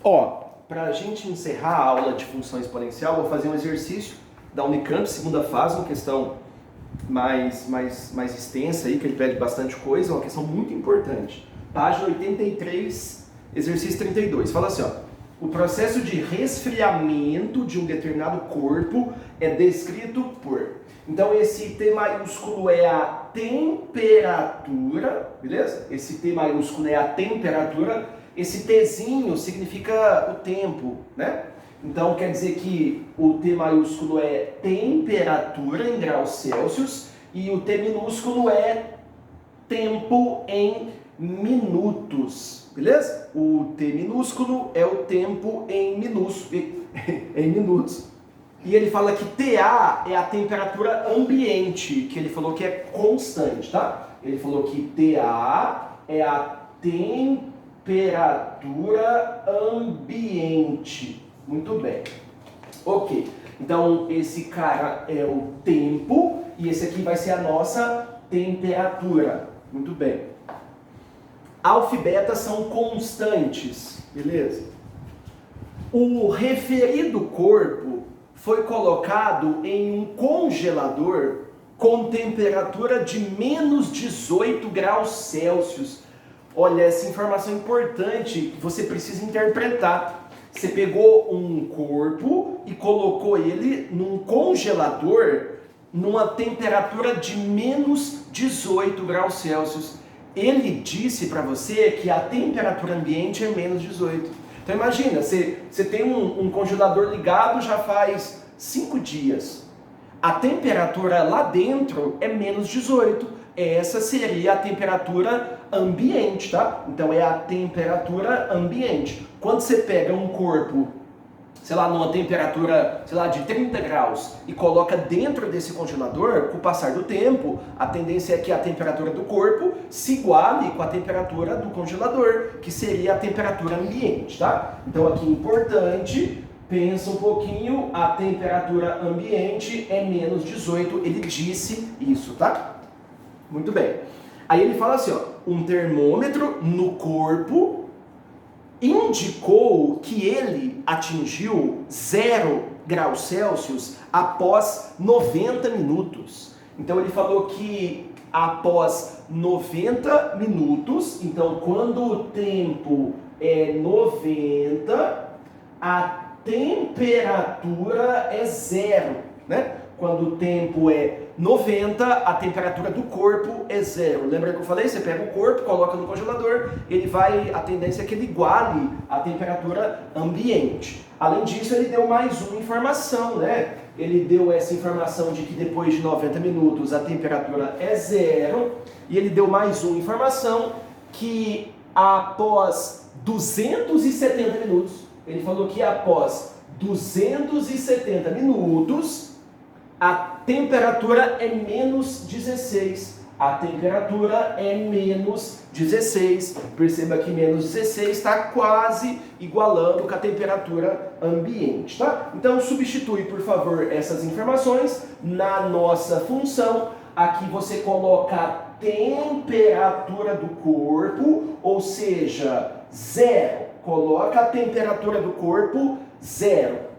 Ó, para a gente encerrar a aula de função exponencial, vou fazer um exercício da Unicamp, segunda fase, uma questão mais extensa aí, que ele pede bastante coisa, uma questão muito importante. Página 83, exercício 32. Fala assim, ó. O processo de resfriamento de um determinado corpo é descrito por... Então esse T maiúsculo é a temperatura, beleza? Esse T maiúsculo é a temperatura, esse Tzinho significa o tempo, né? Então quer dizer que o T maiúsculo é temperatura em graus Celsius e o T minúsculo é tempo em minutos, beleza? O T minúsculo é o tempo em minutos. E ele fala que TA é a temperatura ambiente, que ele falou que é constante, tá? Ele falou que TA é a temperatura ambiente. Muito bem. Ok. Então, esse cara é o tempo e esse aqui vai ser a nossa temperatura. Muito bem. Alfa e beta são constantes, beleza? O referido corpo foi colocado em um congelador com temperatura de menos 18 graus Celsius. Olha, essa informação é importante, você precisa interpretar. Você pegou um corpo e colocou ele num congelador numa temperatura de menos 18 graus Celsius. Ele disse para você que a temperatura ambiente é menos 18. Então imagina, você tem um congelador ligado já faz 5 dias. A temperatura lá dentro é menos 18. Essa seria a temperatura ambiente, tá? Então é a temperatura ambiente. Quando você pega um corpo, sei lá, numa temperatura, sei lá, de 30 graus e coloca dentro desse congelador, com o passar do tempo, a tendência é que a temperatura do corpo se iguale com a temperatura do congelador, que seria a temperatura ambiente, tá? Então aqui importante, pensa um pouquinho, a temperatura ambiente é menos 18, ele disse isso, tá? Muito bem. Aí ele fala assim, ó, um termômetro no corpo indicou que ele atingiu 0 graus Celsius após 90 minutos. Então ele falou que após 90 minutos, então quando o tempo é 90, a temperatura é 0, né? Quando o tempo é 90, a temperatura do corpo é 0. Lembra que eu falei? Você pega o corpo, coloca no congelador, a tendência é que ele iguale a temperatura ambiente. Além disso, ele deu mais uma informação, né? Ele deu essa informação de que depois de 90 minutos a temperatura é 0. E ele deu mais uma informação que após 270 minutos, ele falou que após 270 minutos, a temperatura é menos 16. A temperatura é menos 16. Perceba que menos 16 está quase igualando com a temperatura ambiente, tá? Então substitui, por favor, essas informações na nossa função. Aqui você coloca a temperatura do corpo, ou seja, 0. Coloca a temperatura do corpo 0.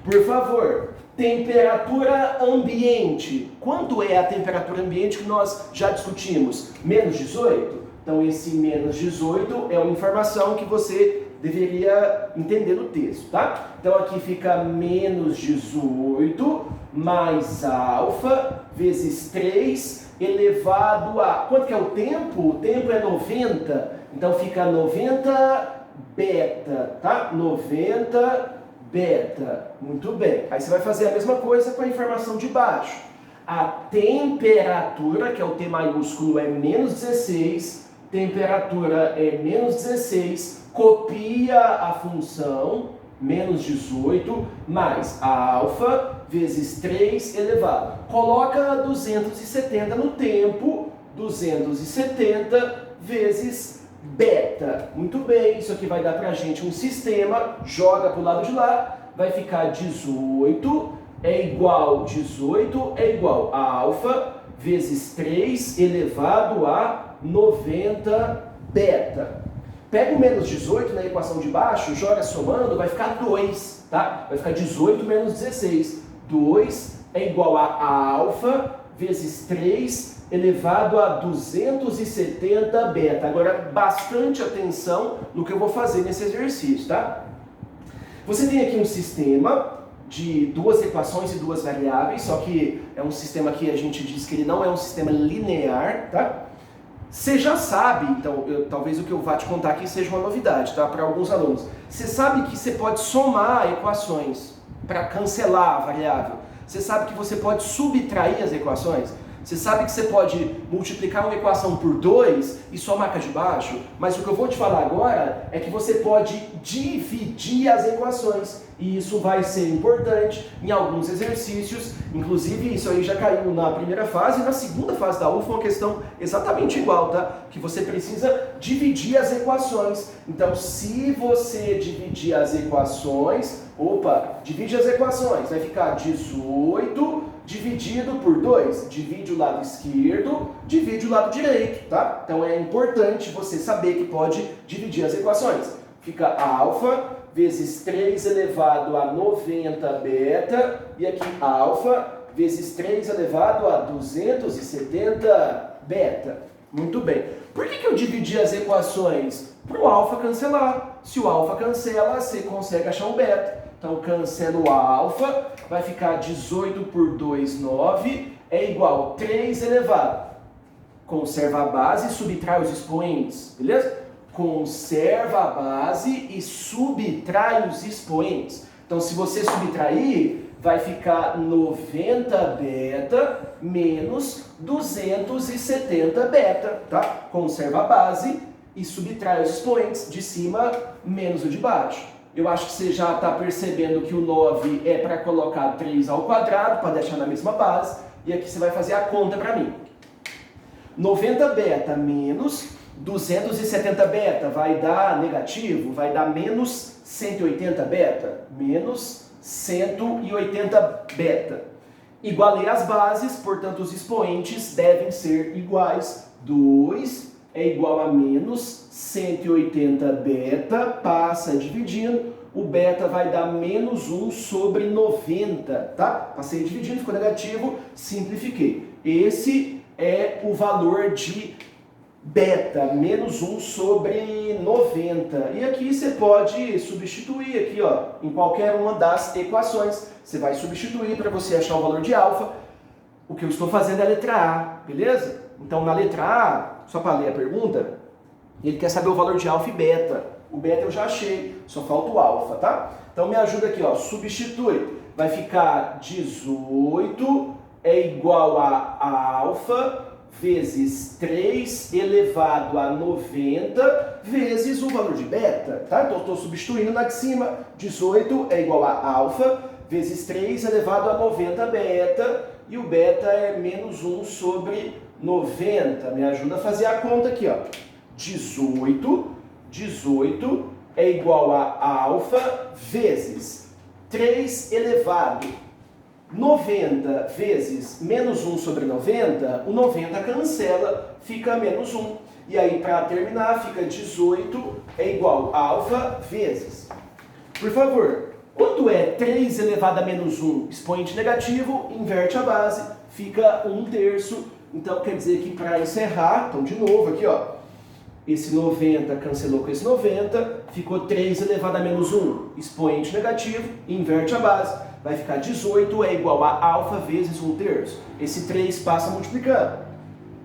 Por favor, temperatura ambiente. Quanto é a temperatura ambiente que nós já discutimos? Menos 18? Então esse menos 18 é uma informação que você deveria entender no texto, tá? Então aqui fica menos 18 mais alfa vezes 3 elevado a... Quanto que é o tempo? O tempo é 90. Então fica 90 beta, tá? 90 beta. Muito bem. Aí você vai fazer a mesma coisa com a informação de baixo. A temperatura, que é o T maiúsculo, é menos 16. Temperatura é menos 16. Copia a função menos 18 mais alfa vezes 3 elevado. Coloca 270 no tempo. 270 vezes beta. Muito bem, isso aqui vai dar pra gente um sistema, joga pro lado de lá, vai ficar 18 é igual a alfa vezes 3 elevado a 90 beta. Pega o menos 18 na equação de baixo, joga somando, vai ficar 2, tá? Vai ficar 18 menos 16. 2 é igual a alfa vezes 3 elevado a 270 beta. Agora, bastante atenção no que eu vou fazer nesse exercício, tá? Você tem aqui um sistema de duas equações e duas variáveis, só que é um sistema que a gente diz que ele não é um sistema linear, tá? Você já sabe, então, talvez o que eu vá te contar aqui seja uma novidade, tá? Para alguns alunos. Você sabe que você pode somar equações para cancelar a variável. Você sabe que você pode subtrair as equações. Você sabe que você pode multiplicar uma equação por 2 e somar com a de baixo, mas o que eu vou te falar agora é que você pode dividir as equações. E isso vai ser importante em alguns exercícios, inclusive isso aí já caiu na primeira fase e na segunda fase da UFA, uma questão exatamente igual, tá? Que você precisa dividir as equações. Então, se você dividir as equações, divide as equações, vai ficar 18 dividido por 2, divide o lado esquerdo, divide o lado direito, tá? Então é importante você saber que pode dividir as equações. Fica alfa vezes 3 elevado a 90 beta, e aqui alfa vezes 3 elevado a 270 beta. Muito bem. Por que eu dividi as equações? Para o alfa cancelar. Se o alfa cancela, você consegue achar um beta. Então, cancelo o alfa, vai ficar 18 por 2, 9, é igual a 3 elevado. Conserva a base e subtrai os expoentes, beleza? Conserva a base e subtrai os expoentes. Então, se você subtrair, vai ficar 90 beta menos 270 beta, tá? Conserva a base e subtrai os expoentes de cima menos o de baixo. Eu acho que você já está percebendo que o 9 é para colocar 3 ao quadrado, para deixar na mesma base. E aqui você vai fazer a conta para mim. 90 beta menos 270 beta vai dar negativo, vai dar menos 180 beta. Menos 180 beta. Igualei as bases, portanto os expoentes devem ser iguais. 2 é igual a menos 180 beta, passa dividindo, o beta vai dar menos 1 sobre 90, tá? Passei dividindo, ficou negativo, simplifiquei. Esse é o valor de beta, menos 1 sobre 90. E aqui você pode substituir aqui, ó, em qualquer uma das equações. Você vai substituir para você achar o valor de alfa. O que eu estou fazendo é a letra A, beleza? Então, na letra A, só para ler a pergunta, ele quer saber o valor de alfa e beta. O beta eu já achei, só falta o alfa, tá? Então me ajuda aqui, ó, substitui. Vai ficar 18 é igual a alfa vezes 3 elevado a 90 vezes o valor de beta, tá? Então eu estou substituindo na de cima. 18 é igual a alfa vezes 3 elevado a 90 beta, e o beta é menos 1 sobre 90. Me ajuda a fazer a conta aqui, ó. 18 é igual a alfa vezes 3 elevado 90 vezes menos 1 sobre 90, o 90 cancela, fica menos 1. E aí, para terminar, fica 18 é igual a alfa vezes. Por favor, quanto é 3 elevado a menos 1? Expoente negativo, inverte a base, fica 1/3. Então, quer dizer que para encerrar, então de novo aqui, ó, esse 90 cancelou com esse 90, ficou 3 elevado a menos 1, expoente negativo, inverte a base, vai ficar 18 é igual a alfa vezes 1/3. Esse 3 passa multiplicando.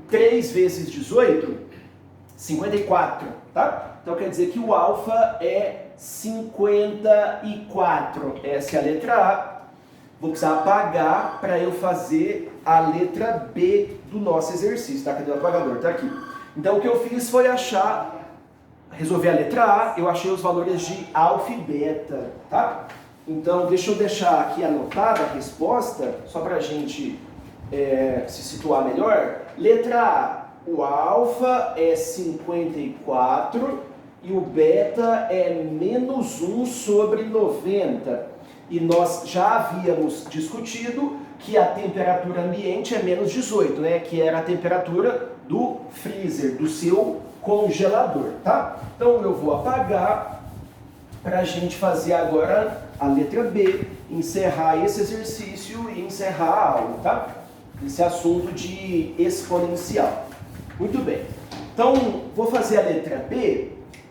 3 vezes 18, 54, tá? Então quer dizer que o alfa é 54. Essa é a letra A. Vou precisar apagar para eu fazer a letra B do nosso exercício, tá? Cadê o apagador? Tá aqui. Então o que eu fiz foi resolver a letra A, eu achei os valores de alfa e beta, tá? Então deixa eu deixar aqui anotada a resposta, só para a gente se situar melhor. Letra A, o alfa é 54 e o beta é menos 1 sobre 90. E nós já havíamos discutido que a temperatura ambiente é menos 18, né? Que era a temperatura do freezer, do seu congelador, tá? Então eu vou apagar para a gente fazer agora a letra B, encerrar esse exercício e encerrar a aula, tá? Esse assunto de exponencial. Muito bem. Então, vou fazer a letra B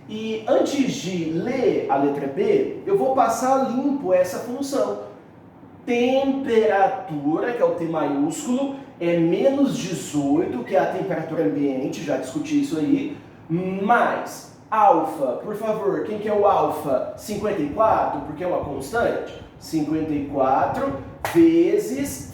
e antes de ler a letra B, eu vou passar limpo essa função. Temperatura, que é o T maiúsculo, é menos 18, que é a temperatura ambiente, já discuti isso aí, mais alfa, por favor, quem que é o alfa? 54, porque é uma constante. 54 vezes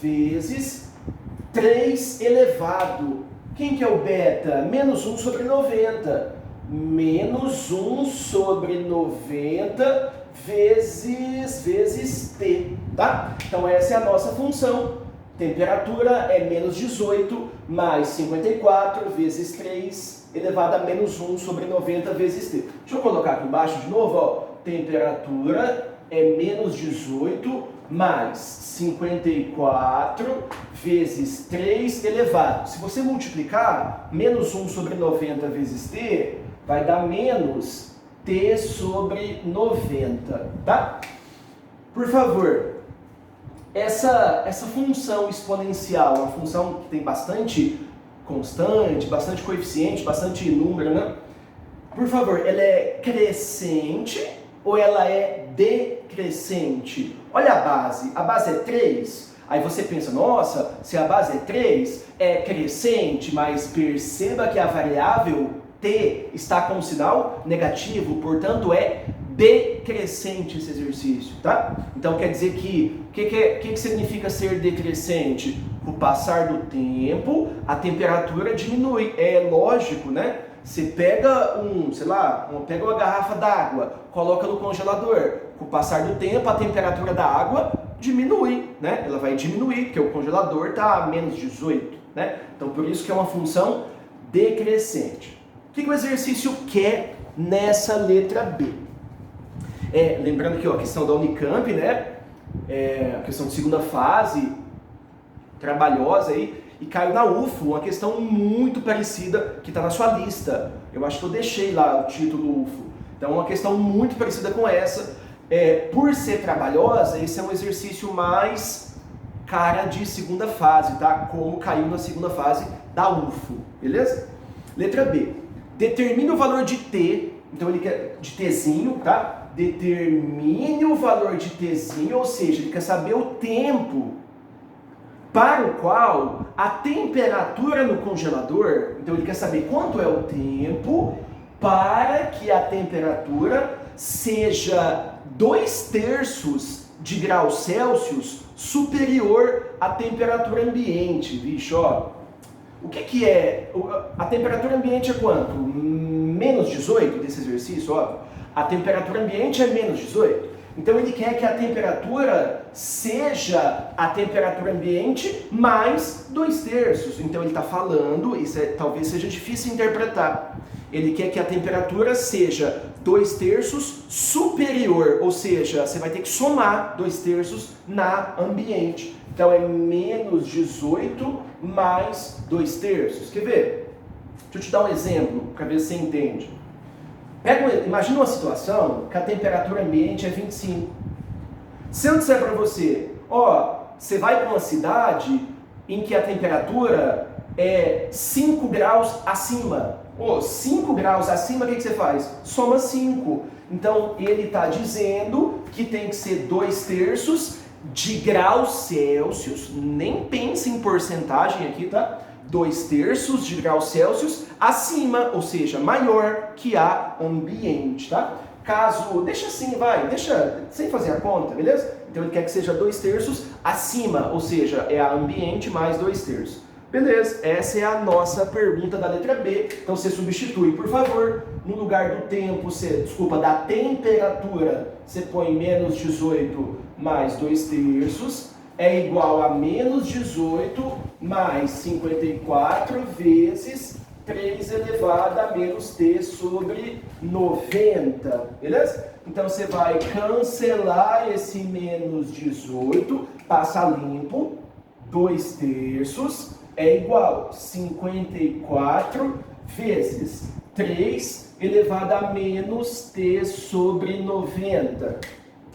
3 elevado. Quem que é o beta? Menos 1 sobre 90. Menos 1 sobre 90 vezes T, tá? Então essa é a nossa função. Temperatura é menos 18 mais 54 vezes 3 elevado a menos 1 sobre 90 vezes T. Deixa eu colocar aqui embaixo de novo, ó. Temperatura é menos 18 mais 54 vezes 3 elevado. Se você multiplicar, menos 1 sobre 90 vezes T vai dar menos T sobre 90, tá? Por favor, essa função exponencial, uma função que tem bastante constante, bastante coeficiente, bastante número, né? Por favor, ela é crescente ou ela é decrescente? Olha a base é 3, aí você pensa, nossa, se a base é 3, é crescente, mas perceba que a variável T está com sinal negativo, portanto é decrescente esse exercício, tá? Então quer dizer que, o que significa ser decrescente? Com o passar do tempo, a temperatura diminui, é lógico, né? Você pega pega uma garrafa d'água, coloca no congelador. Com o passar do tempo, a temperatura da água diminui, né? Ela vai diminuir, porque o congelador está a menos 18, né? Então, por isso que é uma função decrescente. O que o exercício quer nessa letra B? Lembrando que a questão da Unicamp, né? A questão de segunda fase, trabalhosa aí, e caiu na UFO, uma questão muito parecida que está na sua lista. Eu acho que eu deixei lá o título UFO. Então, uma questão muito parecida com essa. Por ser trabalhosa, esse é um exercício mais cara de segunda fase, tá? Como caiu na segunda fase da UFO, beleza? Letra B. Determine o valor de T, então ele quer de Tzinho, tá? Determine o valor de Tzinho, ou seja, ele quer saber o tempo para o qual a temperatura no congelador, então ele quer saber quanto é o tempo para que a temperatura seja 2/3 de graus Celsius superior à temperatura ambiente. Vixe, ó. O que é? A temperatura ambiente é quanto? Menos 18 desse exercício, ó. A temperatura ambiente é menos 18. Então ele quer que a temperatura seja a temperatura ambiente mais 2/3. Então ele está falando, isso talvez seja difícil interpretar. Ele quer que a temperatura seja 2/3 superior, ou seja, você vai ter que somar 2/3 na ambiente. Então é menos 18 mais 2/3. Quer ver? Deixa eu te dar um exemplo para ver se você entende. Imagina uma situação que a temperatura ambiente é 25. Se eu disser para você, você vai para uma cidade em que a temperatura é 5 graus acima. 5 graus acima, o que você faz? Soma 5. Então, ele está dizendo que tem que ser 2/3 de graus Celsius, nem pense em porcentagem aqui, tá? 2/3 de graus Celsius acima, ou seja, maior que a ambiente, tá? Deixa assim, deixa sem fazer a conta, beleza? Então ele quer que seja 2/3 acima, ou seja, é a ambiente mais 2/3. Beleza, essa é a nossa pergunta da letra B. Então você substitui, por favor, no lugar do tempo, da temperatura, você põe menos 18 mais 2/3, é igual a menos 18 mais 54 vezes 3 elevado a menos T sobre 90, beleza? Então você vai cancelar esse menos 18, passa limpo, 2/3 é igual a 54 vezes 3 elevado a menos t sobre 90.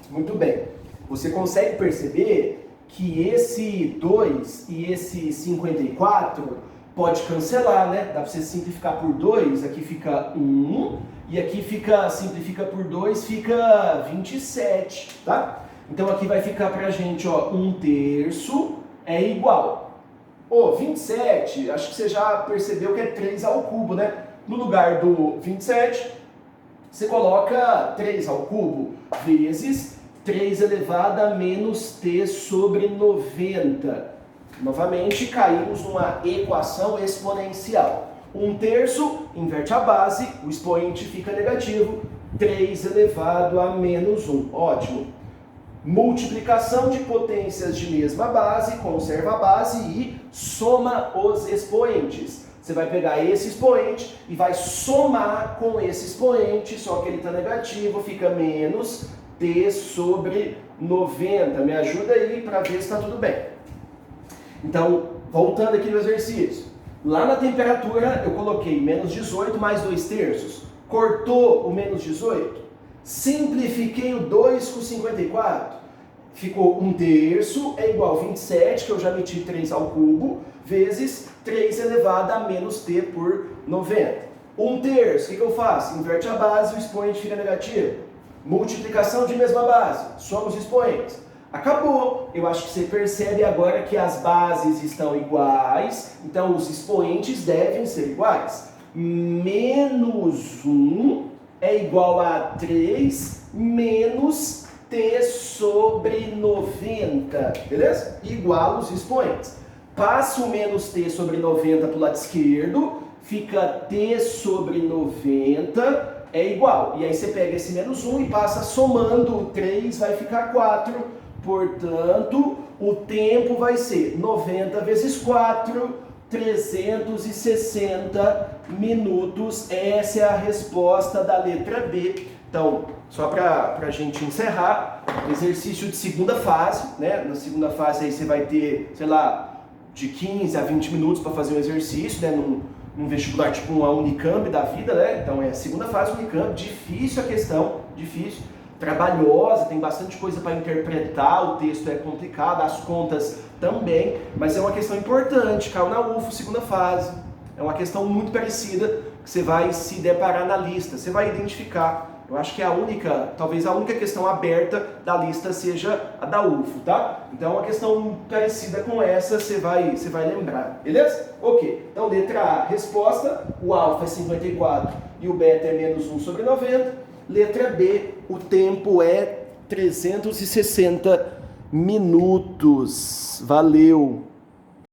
Muito bem. Você consegue perceber que esse 2 e esse 54 pode cancelar, né? Dá para você simplificar por 2, aqui fica 1, e aqui simplifica por 2, fica 27, tá? Então aqui vai ficar pra gente, ó, 1/3 é igual. 27, acho que você já percebeu que é 3 ao cubo, né? No lugar do 27, você coloca 3 ao cubo vezes 3 elevado a menos t sobre 90. Novamente, caímos numa equação exponencial. 1/3, inverte a base, o expoente fica negativo, 3 elevado a menos 1. Ótimo. Multiplicação de potências de mesma base, conserva a base e soma os expoentes. Você vai pegar esse expoente e vai somar com esse expoente, só que ele está negativo, fica menos t sobre 90. Me ajuda aí para ver se está tudo bem. Então, voltando aqui no exercício. Lá na temperatura eu coloquei menos 18 mais 2/3. Cortou o menos 18. Simplifiquei o 2 com 54. Ficou 1/3 é igual a 27, que eu já meti 3 ao cubo, vezes 3 elevado a menos t por 90. 1/3, o que eu faço? Inverte a base, o expoente fica negativo. Multiplicação de mesma base, soma os expoentes. Acabou. Eu acho que você percebe agora que as bases estão iguais, então os expoentes devem ser iguais. Menos 1 é igual a 3 menos t sobre 90, beleza? Igual os expoentes. Passa o menos t sobre 90 para o lado esquerdo, fica t sobre 90 é igual. E aí você pega esse menos 1 e passa somando 3, vai ficar 4. Portanto, o tempo vai ser 90 vezes 4, 360 minutos. Essa é a resposta da letra B. Então, só para a gente encerrar, exercício de segunda fase, né? Na segunda fase aí você vai ter, sei lá, de 15 a 20 minutos para fazer um exercício, né? Num vestibular tipo uma Unicamp da vida, né? Então é a segunda fase Unicamp, difícil a questão, difícil, trabalhosa, tem bastante coisa para interpretar, o texto é complicado, as contas também, mas é uma questão importante, caiu na UFO, segunda fase. É uma questão muito parecida que você vai se deparar na lista, você vai identificar. Eu acho que talvez a única questão aberta da lista seja a da UFO, tá? Então, uma questão parecida com essa, você vai lembrar, beleza? Ok, então letra A, resposta, o alfa é 54 e o beta é menos 1 sobre 90. Letra B, o tempo é 360 minutos. Valeu!